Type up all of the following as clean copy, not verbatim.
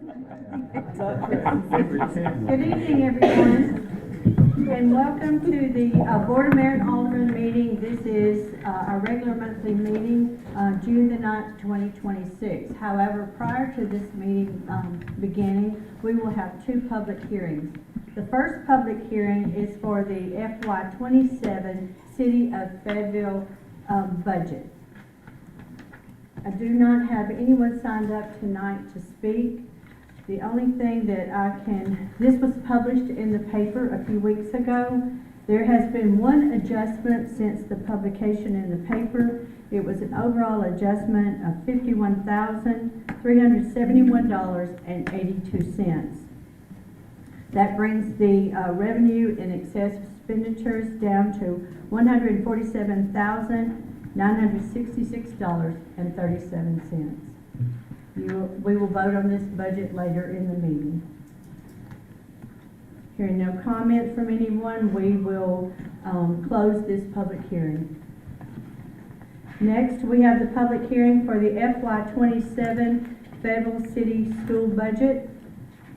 Good evening, everyone, and welcome to the Board of Mayor and Aldermen meeting. This is our regular monthly meeting, June the 9th, 2026. However, prior to this meeting beginning, we will have two public hearings. The first public hearing is for the FY27 City of Fayetteville budget. I do not have anyone signed up tonight to speak. The only thing that this was published in the paper a few weeks ago. There has been one adjustment since the publication in the paper. It was an overall adjustment of $51,371.82. That brings the revenue in excess expenditures down to $147,966.37. We will vote on this budget later in the meeting. Hearing no comment from anyone, we will close this public hearing. Next, we have the public hearing for the FY27 Fayetteville City School budget.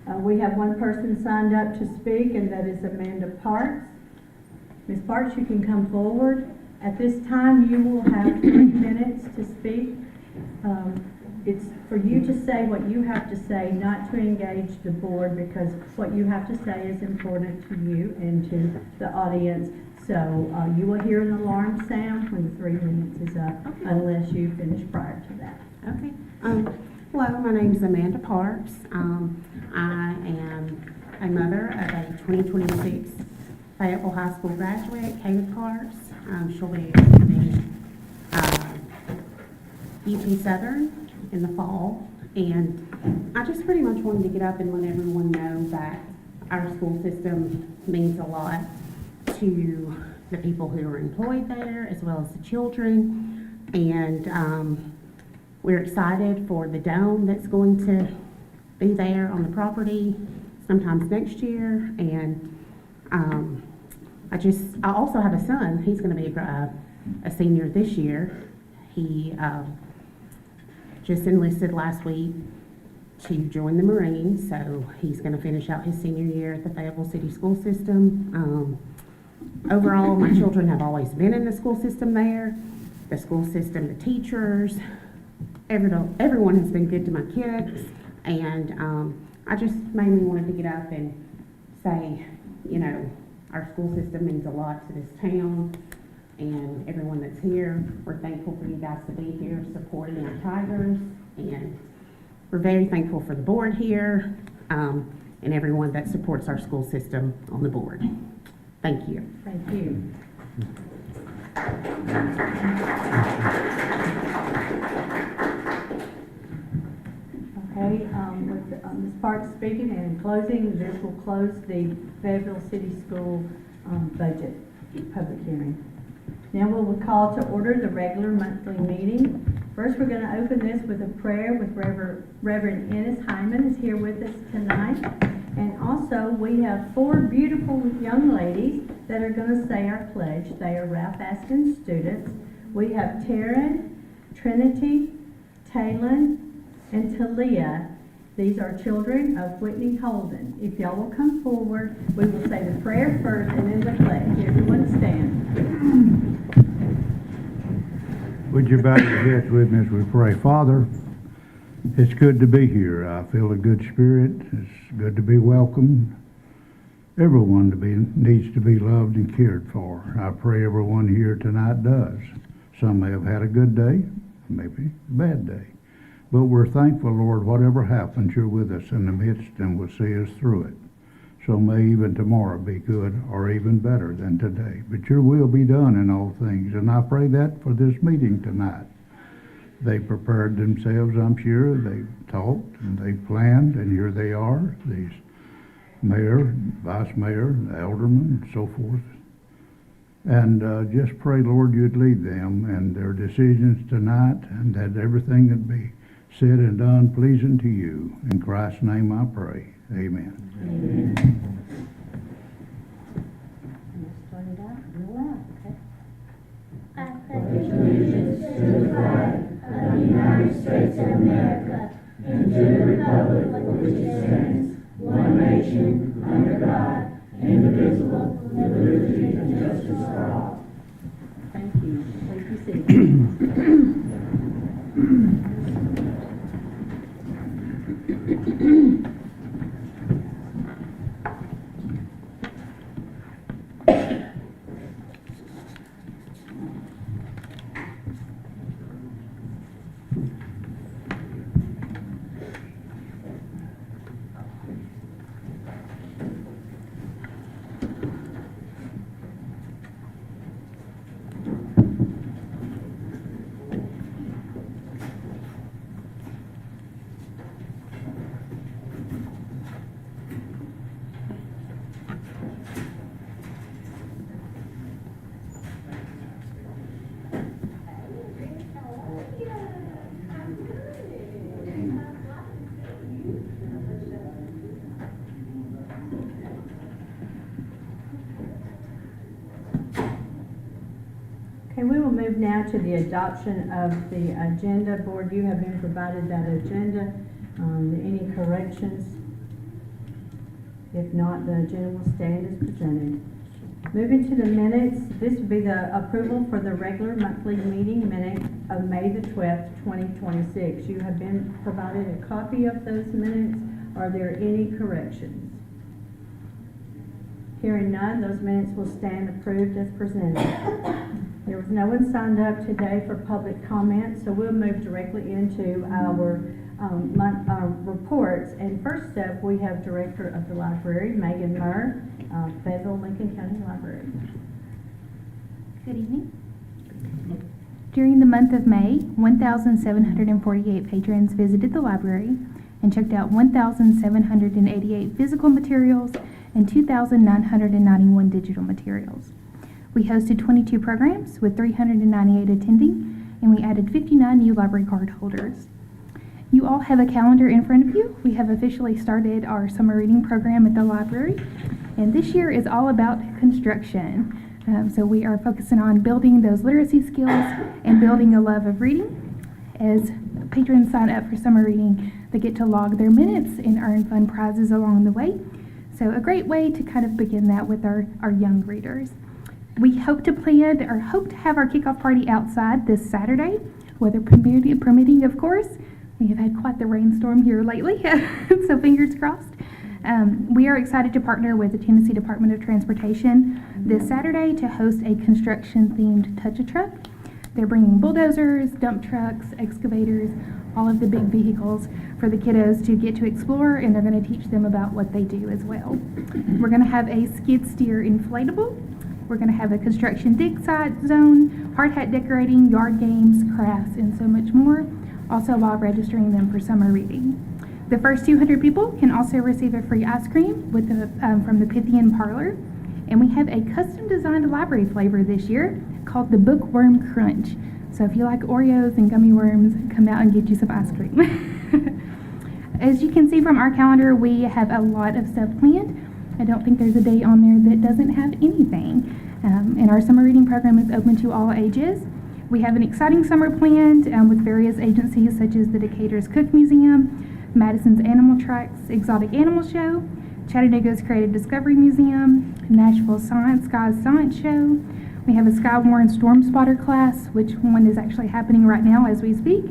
We have one person signed up to speak, and that is Amanda Parks. Ms. Parks, you can come forward. At this time, you will have 3 minutes to speak. It's for you to say what you have to say, not to engage the board, because what you have to say is important to you and to the audience. So you will hear an alarm sound when the 3 minutes is up, okay, unless you finish prior to that. Okay. Hello, my name is Amanda Parks. I am a mother of a 2026 Fayetteville High School graduate, Kayla Parks. She'll be attending UT Southern in the fall, and I just pretty much wanted to get up and let everyone know that our school system means a lot to the people who are employed there as well as the children, and we're excited for the dome that's going to be there on the property sometimes next year. And I also have a son. He's going to be a senior this year. He just enlisted last week to join the Marines, so he's going to finish out his senior year at the Fayetteville City School System. Overall, my children have always been in the school system there. The school system, the teachers, everyone has been good to my kids, and I just mainly wanted to get up and say, you know, our school system means a lot to this town and everyone that's here. We're thankful for you guys to be here supporting our Tigers, and we're very thankful for the board here and everyone that supports our school system on the board. Thank you. Thank you. Okay, with Ms. Parks speaking and in closing, this will close the Fayetteville City School budget public hearing. Now we will call to order the regular monthly meeting. First, we're going to open this with a prayer with Reverend Ennis Hyman is here with us tonight. And also, we have 4 beautiful young ladies that are going to say our pledge. They are Ralph Askin students. We have Taryn, Trinity, Talon, and Talia. These are children of Whitney Holden. If y'all will come forward, we will say the prayer first and then the pledge. Everyone stand. Would you bow your heads with me as we pray? Father, it's good to be here. I feel a good spirit. It's good to be welcomed. Everyone needs to be loved and cared for. I pray everyone here tonight does. Some may have had a good day, maybe a bad day. But we're thankful, Lord, whatever happens, you're with us in the midst and will see us through it. So may even tomorrow be good or even better than today. But your will be done in all things. And I pray that for this meeting tonight. They prepared themselves, I'm sure. They talked and they planned, and here they are, these mayor, vice mayor, aldermen, and so forth. And just pray, Lord, you'd lead them and their decisions tonight, and that everything would be said and done pleasing to you. In Christ's name I pray. Amen. Amen. Start it out real loud, okay? I pledge allegiance to the flag of the United States of America and to the republic for which it Thank you. Please be seated. Okay, we will move now to the adoption of the agenda. Board, you have been provided that agenda. Any corrections? If not, the agenda will stand as presented. Moving to the minutes, this will be the approval for the regular monthly meeting minute of May the 12th, 2026. You have been provided a copy of those minutes. Are there any corrections? Hearing none, those minutes will stand approved as presented. There was no one signed up today for public comment, so we'll move directly into our reports. And first up, we have Director of the Library, Megan Murr, Fayetteville, Lincoln County Library. Good evening. During the month of May, 1,748 patrons visited the library and checked out 1,788 physical materials and 2,991 digital materials. We hosted 22 programs with 398 attending, and we added 59 new library card holders. You all have a calendar in front of you. We have officially started our summer reading program at the library, and this year is all about construction. So we are focusing on building those literacy skills and building a love of reading. As patrons sign up for summer reading, they get to log their minutes and earn fun prizes along the way. So a great way to kind of begin that with our young readers. We hope to have our kickoff party outside this Saturday, weather permitting, of course. We have had quite the rainstorm here lately, so fingers crossed. We are excited to partner with the Tennessee Department of Transportation this Saturday to host a construction-themed touch-a-truck. They're bringing bulldozers, dump trucks, excavators, all of the big vehicles for the kiddos to get to explore, and they're going to teach them about what they do as well. We're going to have a skid steer inflatable. We're going to have a construction dig site zone, hard hat decorating, yard games, crafts, and so much more, also while registering them for summer reading. The first 200 people can also receive a free ice cream with from the Pythian Parlor. And we have a custom designed library flavor this year called the Bookworm Crunch. So if you like Oreos and gummy worms, come out and get you some ice cream. As you can see from our calendar, we have a lot of stuff planned. I don't think there's a day on there that doesn't have anything. And our summer reading program is open to all ages. We have an exciting summer planned with various agencies such as the Decatur's Cook Museum, Madison's Animal Tracks Exotic Animal Show, Chattanooga's Creative Discovery Museum, Nashville Skies Science Show. We have a Skywarn Storm Spotter class, which one is actually happening right now as we speak.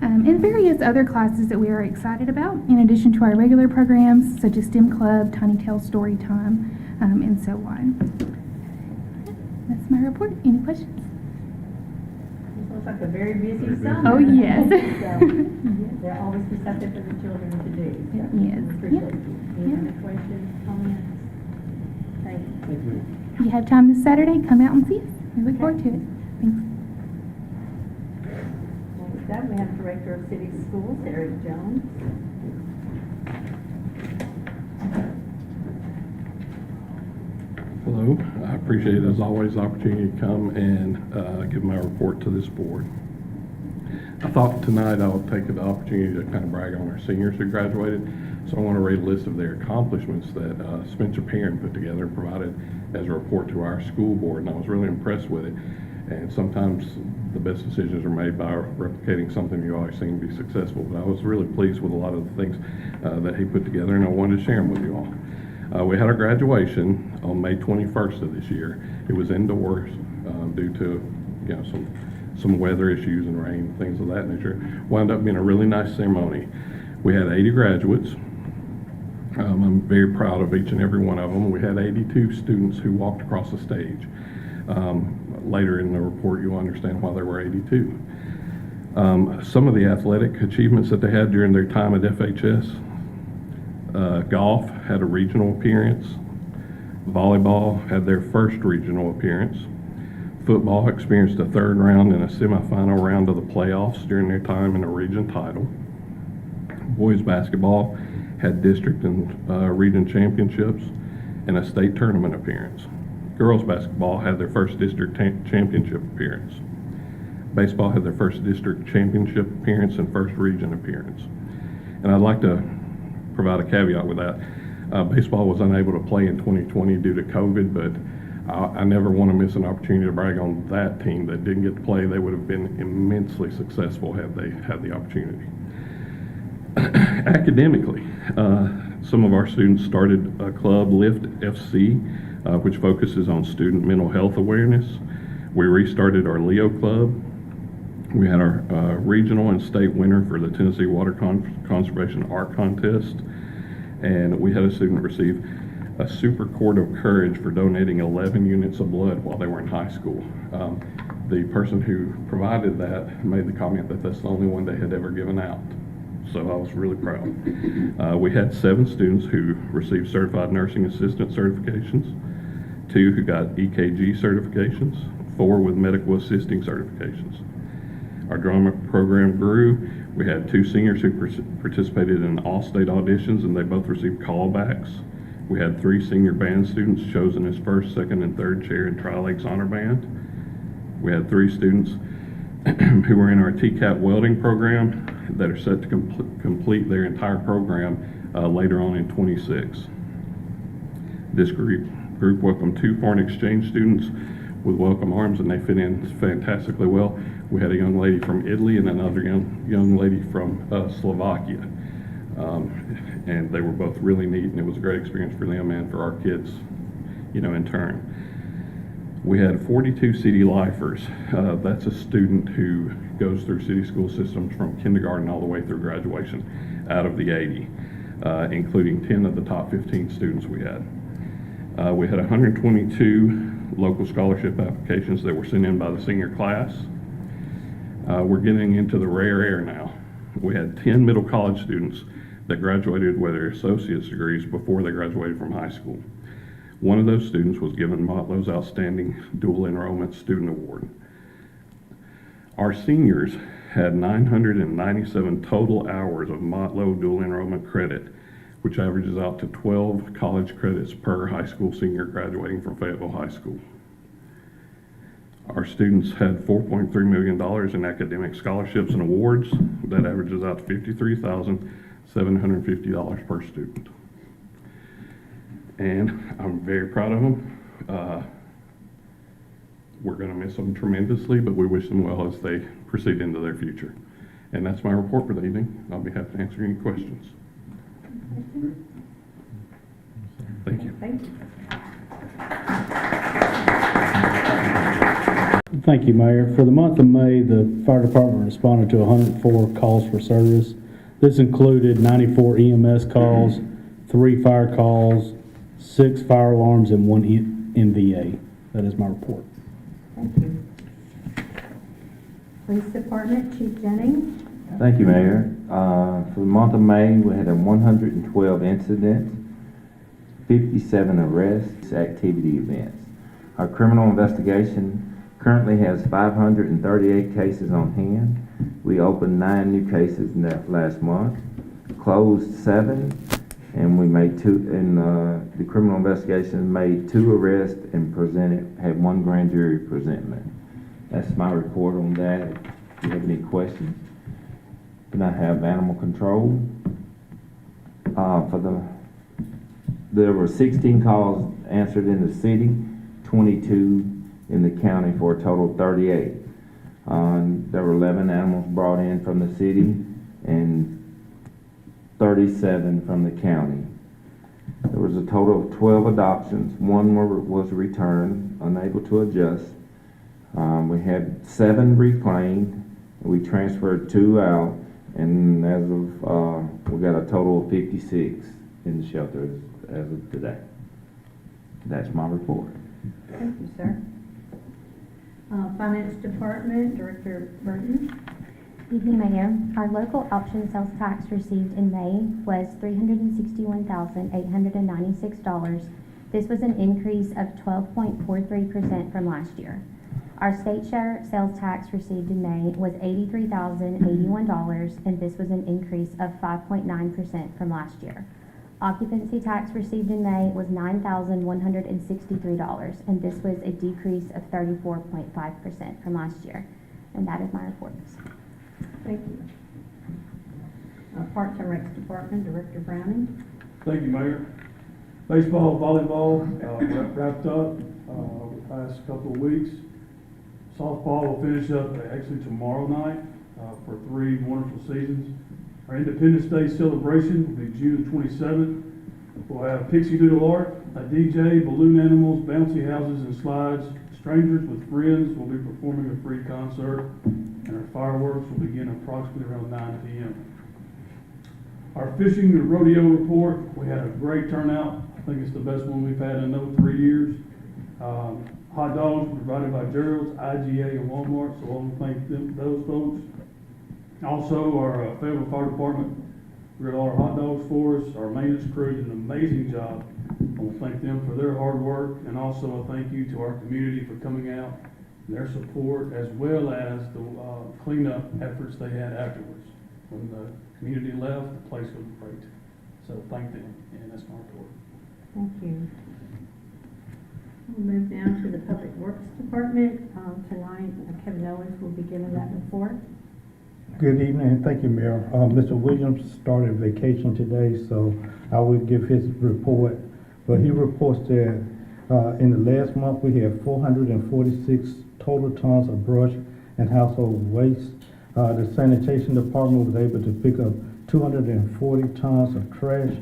And various other classes that we are excited about, in addition to our regular programs such as STEM Club, Tiny Tales Story Time, and so on. That's my report. Any questions? This looks like a very busy summer. Oh, yes. So, there'll always be something for the children to do. So Yes. we appreciate Yep. you. Any Yep. other questions, comments? Thank you. If you have time this Saturday, come out and see us. We look forward to it. Thanks. Next up, we have Director of City Schools, Eric Jones. Hello, I appreciate as always the opportunity to come and give my report to this board. I thought tonight I would take the opportunity to kind of brag on our seniors who graduated. So I want to read a list of their accomplishments that Spencer Perrin put together and provided as a report to our school board, and I was really impressed with it. And sometimes the best decisions are made by replicating something you always seen be successful, but I was really pleased with a lot of the things that he put together, and I wanted to share them with you all. We had our graduation on May 21st of this year. It was indoors due to some weather issues and rain, things of that nature. Wound up being a really nice ceremony. We had 80 graduates. I'm very proud of each and every one of them. We had 82 students who walked across the stage. Later in the report, you'll understand why there were 82. Some of the athletic achievements that they had during their time at FHS: golf had a regional appearance. Volleyball had their first regional appearance. Football experienced a third round and a semifinal round of the playoffs during their time in a region title. Boys basketball had district and region championships and a state tournament appearance. Girls basketball had their first district championship appearance. Baseball had their first district championship appearance and first region appearance. And I'd like to provide a caveat with that. Baseball was unable to play in 2020 due to COVID, but I never want to miss an opportunity to brag on that team that didn't get to play. They would have been immensely successful had they had the opportunity. Academically, some of our students started a club, Lift FC, which focuses on student mental health awareness. We restarted our Leo Club. We had our regional and state winner for the Tennessee Water Conservation Art Contest, and we had a student receive a Super Cord of Courage for donating 11 units of blood while they were in high school. The person who provided that made the comment that that's the only one they had ever given out. So I was really proud. We had 7 students who received Certified Nursing Assistant certifications, 2 who got EKG certifications, 4 with Medical Assisting certifications. Our drama program grew. We had 2 seniors who participated in all-state auditions, and they both received callbacks. We had 3 senior band students chosen as first, second, and third chair in Tri-Lakes Honor Band. We had 3 students who were in our TCAP welding program that are set to complete their entire program later on in 26. This group welcomed 2 foreign exchange students with welcome arms, and they fit in fantastically well. We had a young lady from Italy and another young lady from Slovakia. And they were both really neat, and it was a great experience for them and for our kids, in turn. We had 42 city lifers. That's a student who goes through city school systems from kindergarten all the way through graduation out of the 80, including 10 of the top 15 students we had. We had 122 local scholarship applications that were sent in by the senior class. We're getting into the rare air now. We had 10 middle college students that graduated with their associate's degrees before they graduated from high school. One of those students was given Motlow's Outstanding Dual Enrollment Student Award. Our seniors had 997 total hours of Motlow Dual Enrollment credit, which averages out to 12 college credits per high school senior graduating from Fayetteville High School. Our students had $4.3 million in academic scholarships and awards. That averages out to $53,750 per student. And I'm very proud of them. We're going to miss them tremendously, but we wish them well as they proceed into their future. And that's my report for the evening. I'll be happy to answer any questions. Thank you. Thank you. Thank you, Mayor. For the month of May, the fire department responded to 104 calls for service. This included 94 EMS calls, 3 fire calls, 6 fire alarms, and 1 MVA. That is my report. Thank you. Police Department, Chief Jennings. Thank you, Mayor. For the month of May, we had 112 incidents, 57 arrests, activity events. Our criminal investigation currently has 538 cases on hand. We opened 9 new cases in that last month, closed 7, and we made 2, in the criminal investigation, made 2 arrests and had 1 grand jury presentment. That's my report on that. If you have any questions. Then I have animal control. There were 16 calls answered in the city, 22 in the county, for a total of 38. There were 11 animals brought in from the city and 37 from the county. There was a total of 12 adoptions. One was returned, unable to adjust. We had 7 reclaimed. We transferred 2 out, and as of, we got a total of 56 in the shelter as of today. That's my report. Thank you, sir. Finance Department, Director Burton. Evening, Mayor. Our local option sales tax received in May was $361,896. This was an increase of 12.43% from last year. Our state share sales tax received in May was $83,081, and this was an increase of 5.9% from last year. Occupancy tax received in May was $9,163, and this was a decrease of 34.5% from last year. And that is my report. Thank you. Parks and Recs Department, Director Browning. Thank you, Mayor. Baseball, volleyball, wrapped up, the past couple of weeks. Softball will finish up actually tomorrow night, for 3 wonderful seasons. Our Independence Day celebration will be June 27th. We'll have Pixie Doodle Art, a DJ, balloon animals, bouncy houses and slides. Strangers with Friends will be performing a free concert, and our fireworks will begin approximately around 9 p.m. Our fishing and rodeo report, we had a great turnout. I think it's the best one we've had in over 3 years. Hot dogs provided by Gerald's, IGA, and Walmart, so I want to thank those folks. Also, our Fayetteville Fire Department grilled all our hot dogs for us. Our maintenance crew did an amazing job. I want to thank them for their hard work, and also a thank you to our community for coming out and their support, as well as the cleanup efforts they had afterwards. When the community left, the place was great. So thank them, and that's my report. Thank you. We'll move now to the Public Works Department. Tonight, Kevin Owens will be giving that report. Good evening, and thank you, Mayor. Mr. Williams started vacation today, so I will give his report. But he reports that in the last month, we had 446 total tons of brush and household waste. The sanitation department was able to pick up 240 tons of trash.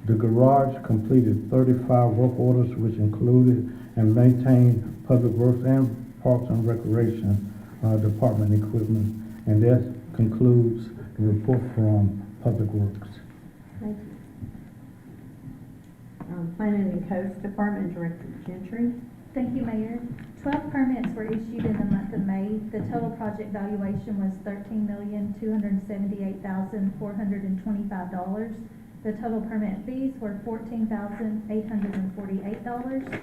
The garage completed 35 work orders, which included and maintained Public Works and Parks and Recreation Department equipment. And that concludes the report from Public Works. Thank you. Planning and Coast Department, Director Gentry. Thank you, Mayor. 12 permits were issued in the month of May. The total project valuation was $13,278,425. The total permit fees were $14,848.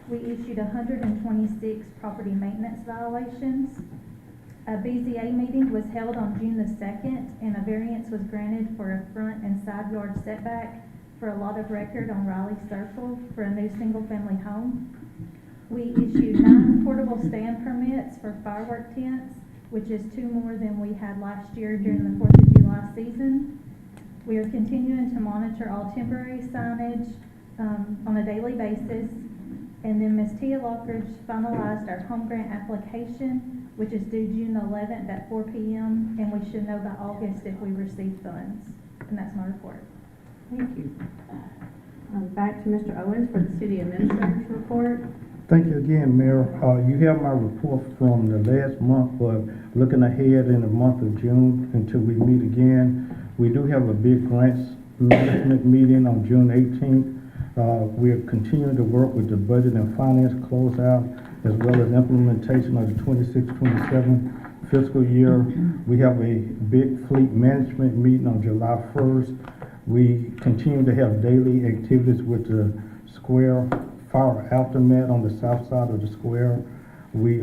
We issued 126 property maintenance violations. A BZA meeting was held on June the 2nd, and a variance was granted for a front and side yard setback for a lot of record on Riley Circle for a new single-family home. We issued 9 portable stand permits for firework tents, which is 2 more than we had last year during the 4th of July season. We are continuing to monitor all temporary signage on a daily basis. And then Ms. Tia Lockridge finalized our home grant application, which is due June 11th at 4 p.m. And we should know by August if we receive funds. And that's my report. Thank you. Back to Mr. Owens for the City Administrator's report. Thank you again, Mayor. You have my report from the last month, but looking ahead in the month of June until we meet again, we do have a big grants management meeting on June 18th. We are continuing to work with the budget and finance closeout, as well as implementation of the 26-27 fiscal year. We have a big fleet management meeting on July 1st. We continue to have daily activities with the square fire Aldermen on the south side of the square. We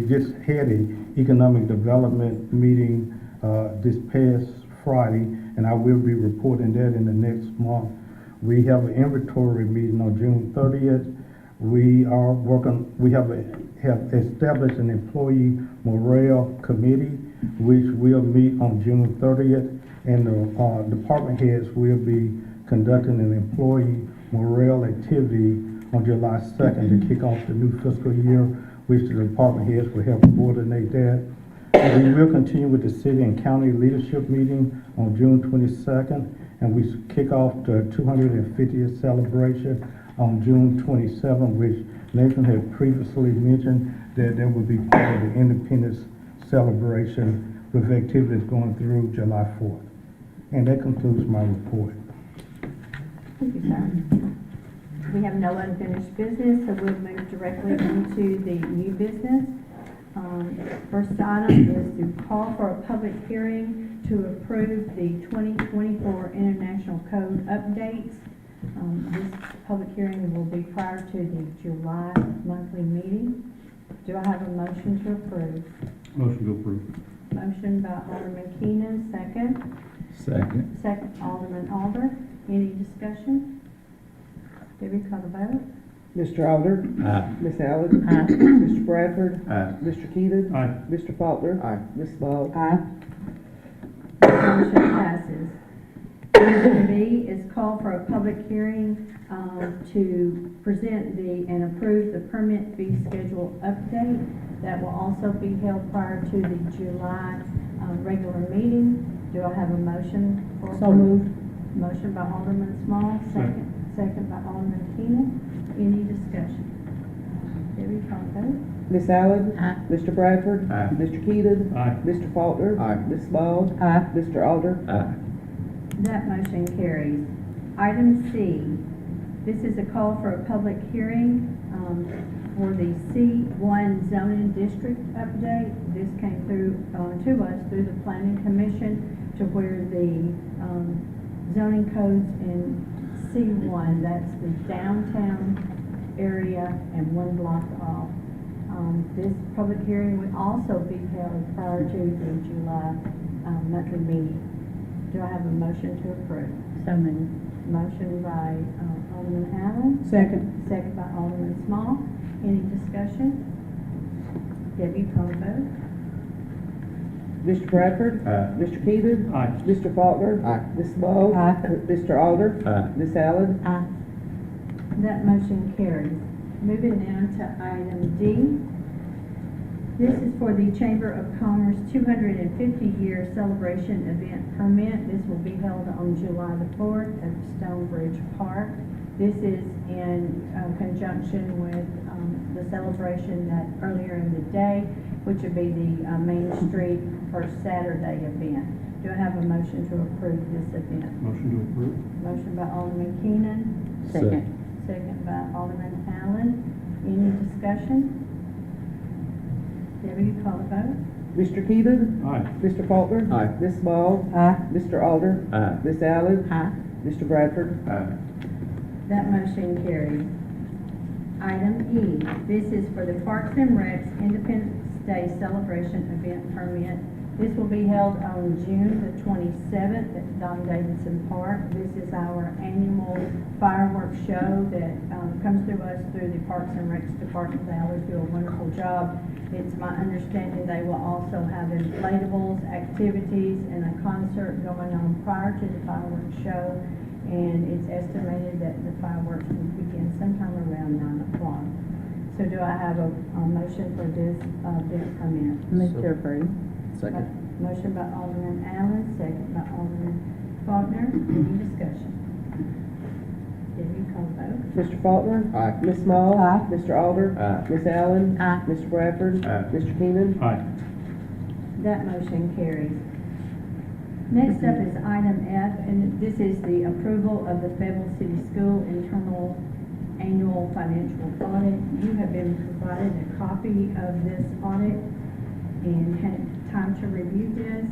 just had an economic development meeting this past Friday, and I will be reporting that in the next month. We have an inventory meeting on June 30th. We have established an employee morale committee, which will meet on June 30th, and the department heads will be conducting an employee morale activity on July 2nd to kick off the new fiscal year, which the department heads will help coordinate that. We will continue with the city and county leadership meeting on June 22nd, And we kick off the 250th celebration on June 27th, which Nathan had previously mentioned that there would be part of the Independence celebration with activities going through July 4th. And that concludes my report. Thank you, sir. We have no unfinished business, so we'll move directly into the new business. First item is to call for a public hearing to approve the 2024 International Code updates. This public hearing will be prior to the July monthly meeting. Do I have a motion to approve? Motion to approve. Motion by Alderman Keenan, second. Second. Second, Alderman Alder. Any discussion? Debbie, call the vote. Mr. Alder? Aye. Miss Allen? Aye. Mr. Bradford? Aye. Mr. Keenan? Aye. Mr. Faulkner? Aye. Ms. Ball? Motion passes. Item B is call for a public hearing to present and approve the permit fee schedule update. That will also be held prior to the July regular meeting. Do I have a motion for? So moved. Motion by Alderman Small, second by Alderman Keenan. Any discussion? Debbie, call the vote. Miss Allen? Aye. Mr. Bradford? Aye. Mr. Keenan? Aye. Mr. Faulkner? Aye. Ms. Ball? Aye. Mr. Alder? Aye. That motion carries. Item C, this is a call for a public hearing for the C1 zoning district update. This came through to us through the Planning Commission to where the zoning codes in C1, that's the downtown area and one block off. This public hearing will also be held prior to the July monthly meeting. Do I have a motion to approve? So moved. Motion by Alderman Allen. Second. Second by Alderman Small. Any discussion? Debbie, call the vote. Mr. Bradford? Aye. Mr. Keenan? Aye. Mr. Faulkner? Aye. Ms. Ball? Aye. Mr. Alder? Aye. Miss Allen? Aye. That motion carries. Moving down to item D. This is for the Chamber of Commerce 250-year celebration event permit. This will be held on July the 4th at Stonebridge Park. This is in conjunction with the celebration that earlier in the day, which would be the Main Street First Saturday event. Do I have a motion to approve this event? Motion to approve. Motion by Alderman Keenan. Second. Second by Alderman Allen. Any discussion? Debbie, you call the vote. Mr. Keenan? Aye. Mr. Faulkner? Aye. Ms. Ball? Aye. Mr. Alder? Aye. Miss Allen? Aye. Mr. Bradford? Aye. That motion carries. Item E, this is for the Parks and Recs Independence Day Celebration Event Permit. This will be held on June the 27th at Don Davidson Park. This is our annual fireworks show that comes through us through the Parks and Recs Department. They always do a wonderful job. It's my understanding they will also have inflatables, activities, and a concert going on prior to the fireworks show. And it's estimated that the fireworks will begin sometime around 9 o'clock. So do I have a motion for this event permit? Move to approve. Second. Motion by Alderman Allen, second by Alderman Faulkner. Any discussion? Debbie, call the vote. Mr. Faulkner? Aye. Ms. Ball? Aye. Mr. Alder? Aye. Miss Allen? Aye. Mr. Bradford? Aye. Mr. Keenan? Aye. That motion carries. Next up is item F, and this is the approval of the Fayetteville City School internal annual financial audit. You have been provided a copy of this audit and had time to review this.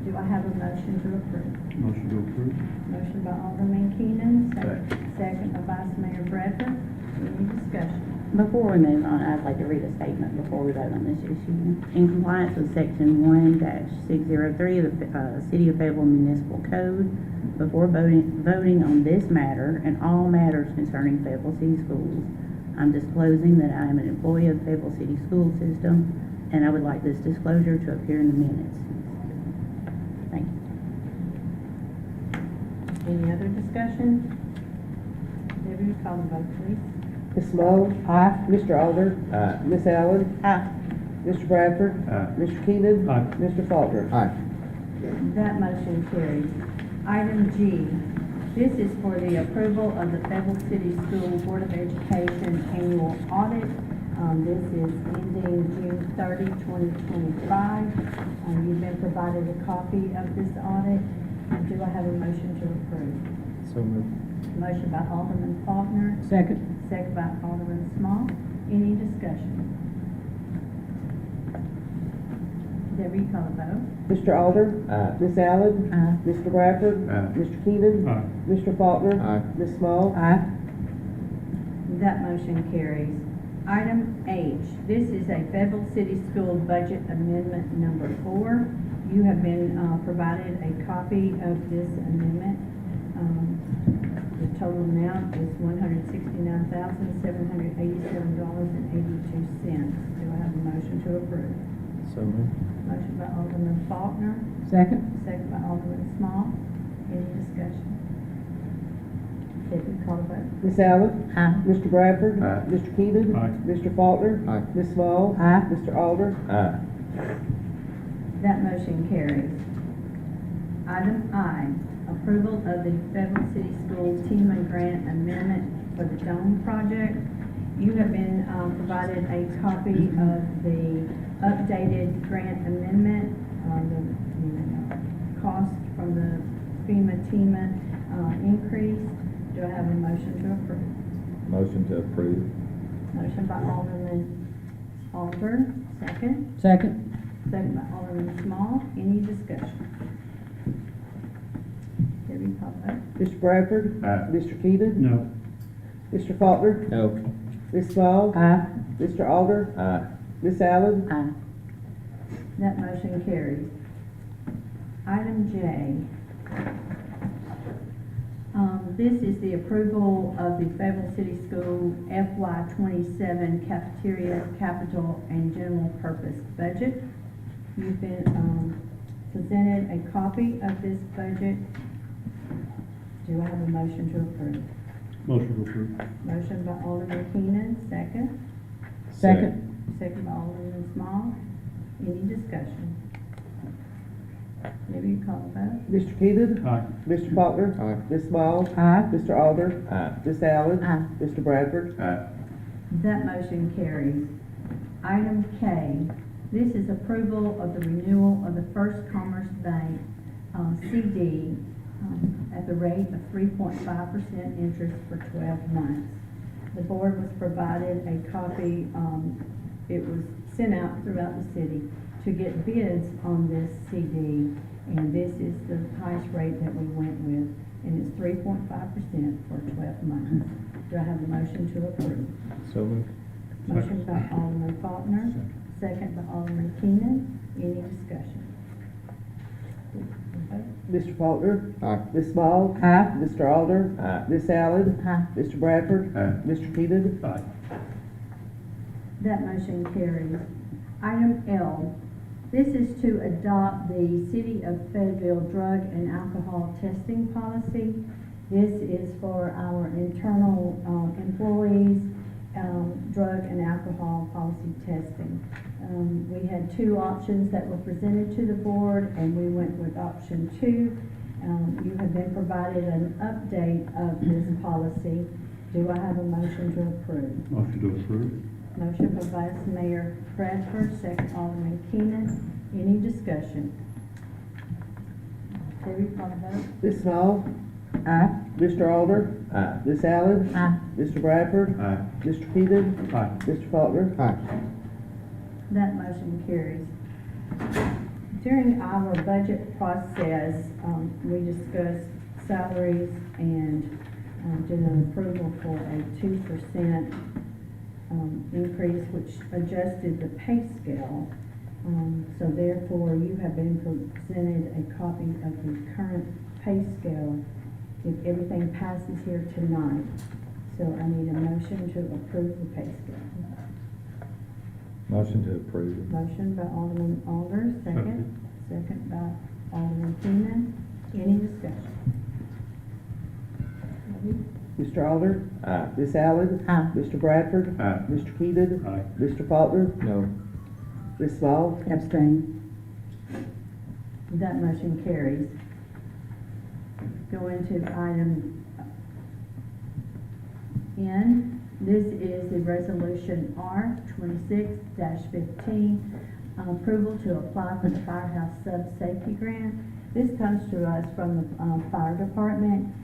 Do I have a motion to approve? Motion to approve. Motion by Alderman Keenan, second by Vice Mayor Bradford. Any discussion? Before we move on, I'd like to read a statement before we vote on this issue. In compliance with Section 1-603 of the City of Fayetteville Municipal Code, before voting on this matter and all matters concerning Fayetteville City Schools, I'm disclosing that I am an employee of the Fayetteville City School System, and I would like this disclosure to appear in the minutes. Thank you. Any other discussion? Debbie, call the vote, please. Ms. Ball? Aye. Mr. Alder? Aye. Miss Allen? Aye. Mr. Bradford? Aye. Mr. Keenan? Aye. Mr. Faulkner? Aye. That motion carries. Item G, this is for the approval of the Fayetteville City School Board of Education Annual Audit. This is ending June 30, 2025. You've been provided a copy of this audit. Do I have a motion to approve? So moved. Motion by Alderman Faulkner, Second. second by Alderman Small. Any discussion? Debbie, call the vote. Mr. Alder? Aye. Miss Allen? Aye. Mr. Bradford? Aye. Mr. Keenan? Aye. Mr. Faulkner? Aye. Ms. Small? Aye. That motion carries. Item H, this is a Fayetteville City School Budget Amendment Number 4. You have been provided a copy of this amendment. The total amount is $169,787.82. Do I have a motion to approve? So moved. Motion by Alderman Faulkner, Second. second by Alderman Small. Any discussion? Debbie, call the vote. Miss Allen? Aye. Mr. Bradford? Aye. Mr. Keenan? Aye. Mr. Faulkner? Aye. Ms. Small? Aye. Mr. Alder? Aye. That motion carries. Item I, approval of the Fayetteville City School Team and Grant Amendment for the Dome Project. You have been provided a copy of the updated grant amendment, the cost from the FEMA increase. Do I have a motion to approve? Motion to approve. Motion by Alderman Alder, second. Second. Second by Alderman Small. Any discussion? Debbie, call the vote. Mr. Bradford? Aye. Mr. Keenan? No. Mr. Faulkner? No. Ms. Small? Aye. Mr. Alder? Aye. Miss Allen? Aye. That motion carries. Item J. This is the approval of the Fayetteville City School FY 27 cafeteria, capital, and general purpose budget. You've been presented a copy of this budget. Do I have a motion to approve? Motion to approve. Motion by Alderman Keenan, second. Second. Second by Alderman Small. Any discussion? Debbie, call the vote. Mr. Keenan? Aye. Mr. Faulkner? Aye. Ms. Small? Aye. Mr. Alder? Aye. Miss Allen? Aye. Mr. Bradford? Aye. That motion carries. Item K, this is approval of the renewal of the First Commerce Bank CD at the rate of 3.5% interest for 12 months. The board was provided a copy, it was sent out throughout the city to get bids on this CD, and this is the highest rate that we went with, and it's 3.5% for 12 months. Do I have a motion to approve? So moved. Motion by Alderman Faulkner, second by Alderman Keenan. Any discussion? Mr. Faulkner? Aye. Ms. Small? Aye. Mr. Alder? Aye. Miss Allen? Aye. Mr. Bradford? Aye. Mr. Keenan? Aye. That motion carries. Item L, this is to adopt the City of Fayetteville drug and alcohol testing policy. This is for our internal employees, drug and alcohol policy testing. We had two options that were presented to the board, and we went with option 2. You have been provided an update of this policy. Do I have a motion to approve? Motion to approve. Motion by Vice Mayor Bradford, second Alderman Keenan. Any discussion? Debbie, call the vote. Ms. Small? Aye. Mr. Alder? Aye. Miss Allen? Aye. Mr. Bradford? Aye. Mr. Keenan? Aye. Mr. Faulkner? Aye. That motion carries. During our budget process, we discussed salaries and did an approval for a 2% increase, which adjusted the pay scale. So therefore, you have been presented a copy of the current pay scale if everything passes here tonight. So I need a motion to approve the pay scale. Motion to approve. Motion by Alderman Alder, second. Second by Alderman Keenan. Any discussion? Mr. Alder? Aye. Miss Allen? Aye. Mr. Bradford? Aye. Mr. Keenan? Aye. Mr. Faulkner? No. Ms. Small? Abstain. That motion carries. go into item N. This is the resolution R 26-15, approval to apply for the firehouse sub-safety grant. This comes to us from the fire department.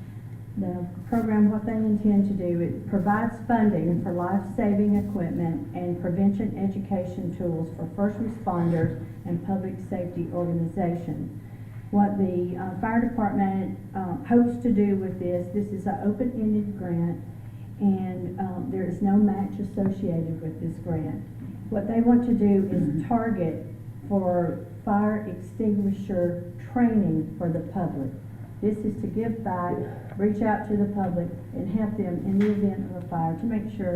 The program, what they intend to do, it provides funding for life-saving equipment and prevention education tools for first responders and public safety organizations. What the fire department hopes to do with this is an open-ended grant, and there is no match associated with this grant. What they want to do is target for fire extinguisher training for the public. This is to give back, reach out to the public, and help them in the event of a fire to make sure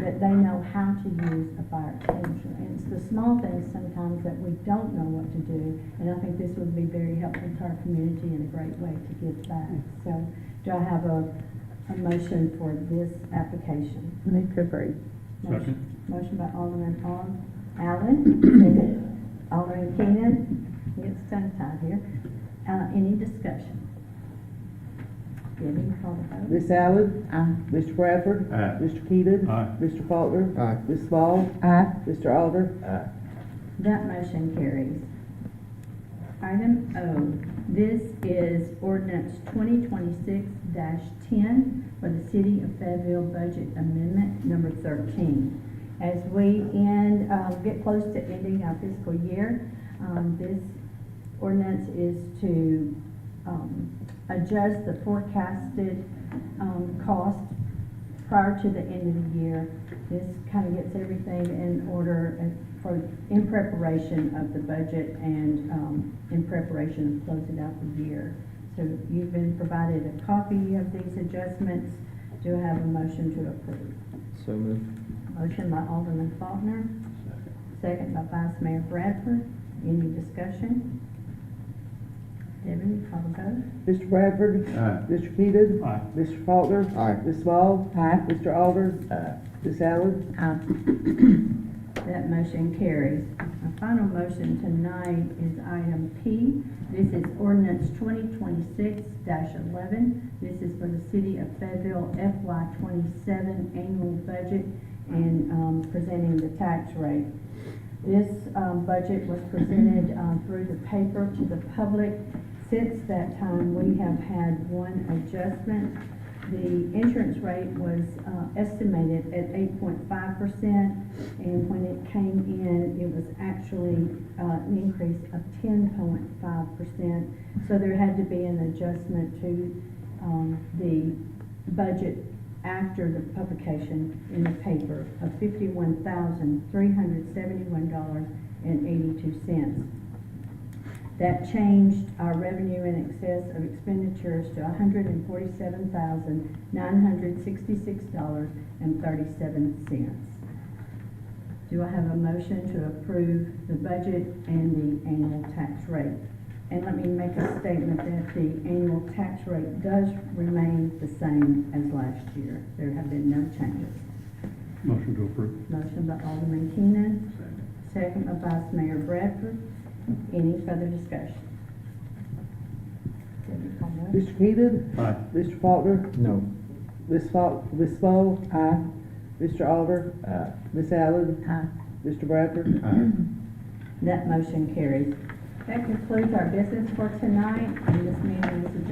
that they know how to use a fire extinguisher. And it's the small things sometimes that we don't know what to do, and I think this would be very helpful to our community and a great way to give back. So, do I have a motion for this application? Move to approve. Motion by Alderman Allen, second. Alderman Keenan, he gets tongue-tied here. Any discussion? Debbie, call the vote. Miss Allen. Aye. Mr. Bradford. Aye. Mr. Keaton. Aye. Mr. Faulkner. Aye. Ms. Small. Aye. Mr. Alder. That motion carries. Item O, this is ordinance 2026-10 for the City of Fayetteville Budget Amendment number 13. As we get close to ending our fiscal year, this ordinance is to adjust the forecasted cost prior to the end of the year. This kind of gets everything in order in preparation of the budget and in preparation of closing out the year. So you've been provided a copy of these adjustments. Do I have a motion to approve? So moved. Motion by Alderman Faulkner. Second by Vice Mayor Bradford. Any discussion? Debbie, call the vote. Mr. Bradford. Aye. Mr. Keaton. Aye. Mr. Faulkner. Aye. Ms. Small. Aye. Mr. Alder. Ms. Allen. That motion carries. Our final motion tonight is item P. This is ordinance 2026-11. This is for the City of Fayetteville FY27 annual budget and presenting the tax rate. This budget was presented through the paper to the public. Since that time, we have had one adjustment. The insurance rate was estimated at 8.5%, and when it came in, it was actually an increase of 10.5%. So there had to be an adjustment to the budget after the publication in the paper of $51,371.82. That changed our revenue in excess of expenditures to $147,966.37. Do I have a motion to approve the budget and the annual tax rate? And let me make a statement that the annual tax rate does remain the same as last year. There have been no changes. Motion to approve. Motion by Alderman Keenan, second by Vice Mayor Bradford. Any further discussion? Debbie, call the roll. Mr. Keaton. Aye. Mr. Faulkner. No. Ms. Small. Aye. Mr. Alder. Ms. Allen. Aye. Mr. Bradford. Aye. That motion carries. That concludes our business for tonight, and this meeting is adjourned.